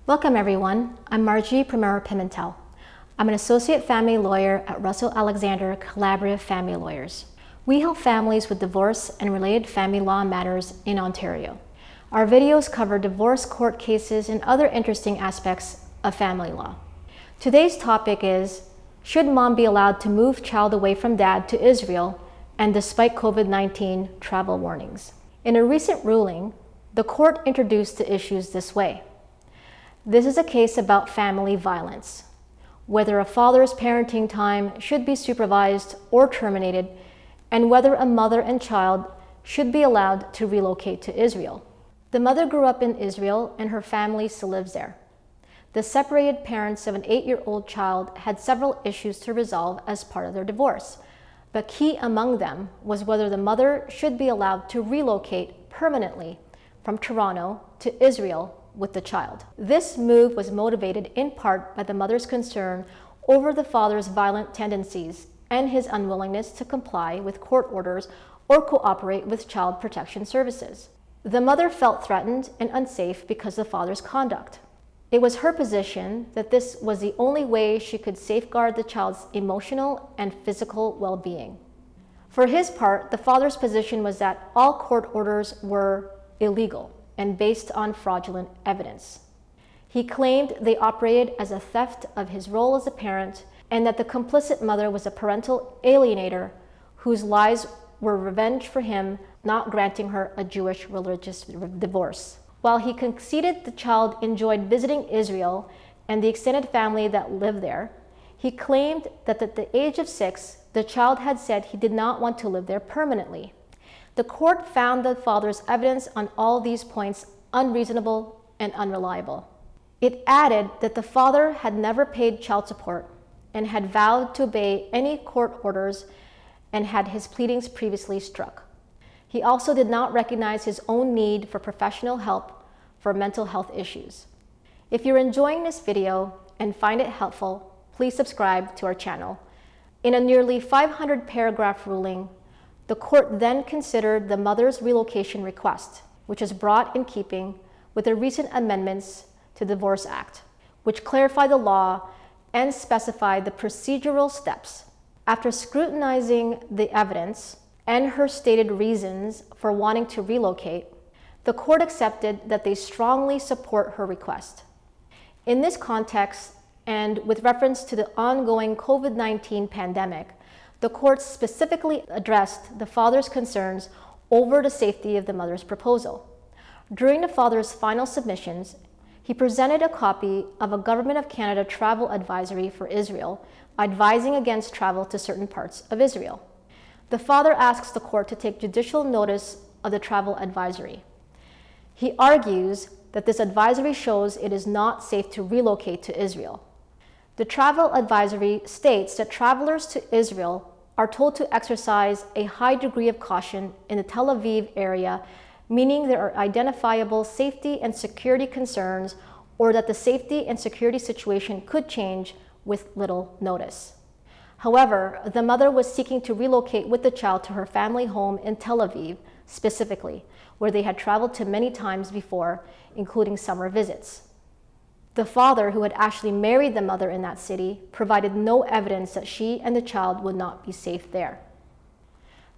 Welcome everyone, I'm Margie Primero-Pimentel. I'm an associate family lawyer at Russell Alexander Collaborative Family Lawyers. We help families with divorce and related family law matters in Ontario. Our videos cover divorce court cases and other interesting aspects of family law. Today's topic is, should mom be allowed to move child away from dad to Israel and despite COVID-19 travel warnings? In a recent ruling, the court introduced the issues this way. This is a case about family violence, whether a father's parenting time should be supervised or terminated, and whether a mother and child should be allowed to relocate to Israel. The mother grew up in Israel and her family still lives there. The separated parents of an 8-year-old child had several issues to resolve as part of their divorce, but key among them was whether the mother should be allowed to relocate permanently from Toronto to Israel with the child. This move was motivated in part by the mother's concern over the father's violent tendencies and his unwillingness to comply with court orders or cooperate with child protection services. The mother felt threatened and unsafe because of the father's conduct. It was her position that this was the only way she could safeguard the child's emotional and physical well-being. For his part, the father's position was that all court orders were illegal and based on fraudulent evidence. He claimed they operated as a theft of his role as a parent and that the complicit mother was a parental alienator whose lies were revenge for him not granting her a Jewish religious divorce. While he conceded the child enjoyed visiting Israel and the extended family that lived there, he claimed that at the age of 6, the child had said he did not want to live there permanently. The court found the father's evidence on all these points unreasonable and unreliable. It added that the father had never paid child support and had vowed to obey any court orders and had his pleadings previously struck. He also did not recognize his own need for professional help for mental health issues. If you're enjoying this video and find it helpful, please subscribe to our channel. In a nearly 500-paragraph ruling, the court then considered the mother's relocation request, which is brought in keeping with the recent amendments to the Divorce Act, which clarified the law and specified the procedural steps. After scrutinizing the evidence and her stated reasons for wanting to relocate, the court accepted that they strongly support her request. In this context, and with reference to the ongoing COVID-19 pandemic, the court specifically addressed the father's concerns over the safety of the mother's proposal. During the father's final submissions, he presented a copy of a Government of Canada travel advisory for Israel, advising against travel to certain parts of Israel. The father asks the court to take judicial notice of the travel advisory. He argues that this advisory shows it is not safe to relocate to Israel. The travel advisory states that travelers to Israel are told to exercise a high degree of caution in the Tel Aviv area, meaning there are identifiable safety and security concerns or that the safety and security situation could change with little notice. However, the mother was seeking to relocate with the child to her family home in Tel Aviv, specifically, where they had traveled to many times before, including summer visits. The father, who had actually married the mother in that city, provided no evidence that she and the child would not be safe there.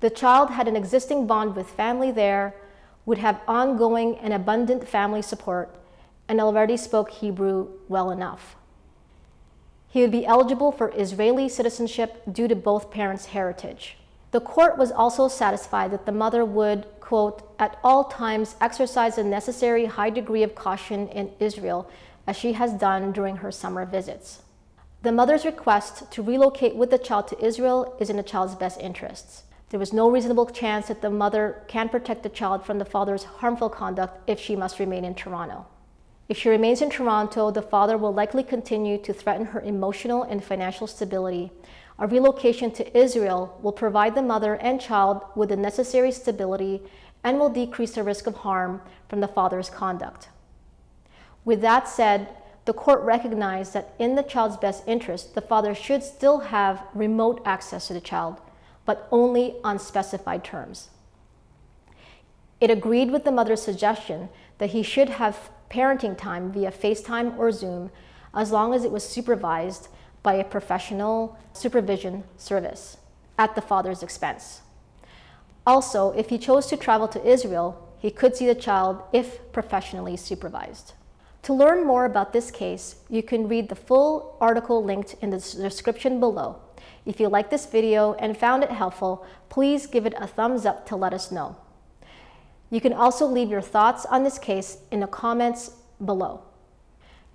The child had an existing bond with family there, would have ongoing and abundant family support, and already spoke Hebrew well enough. He would be eligible for Israeli citizenship due to both parents' heritage. The court was also satisfied that the mother would, quote, at all times exercise a necessary high degree of caution in Israel, as she has done during her summer visits. The mother's request to relocate with the child to Israel is in the child's best interests. There was no reasonable chance that the mother can protect the child from the father's harmful conduct if she must remain in Toronto. If she remains in Toronto, the father will likely continue to threaten her emotional and financial stability. A relocation to Israel will provide the mother and child with the necessary stability and will decrease the risk of harm from the father's conduct. With that said, the court recognized that in the child's best interest, the father should still have remote access to the child, but only on specified terms. It agreed with the mother's suggestion that he should have parenting time via FaceTime or Zoom as long as it was supervised by a professional supervision service at the father's expense. Also, if he chose to travel to Israel, he could see the child if professionally supervised. To learn more about this case, you can read the full article linked in the description below. If you liked this video and found it helpful, please give it a thumbs up to let us know. You can also leave your thoughts on this case in the comments below.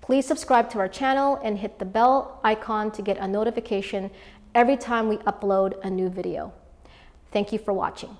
Please subscribe to our channel and hit the bell icon to get a notification every time we upload a new video. Thank you for watching.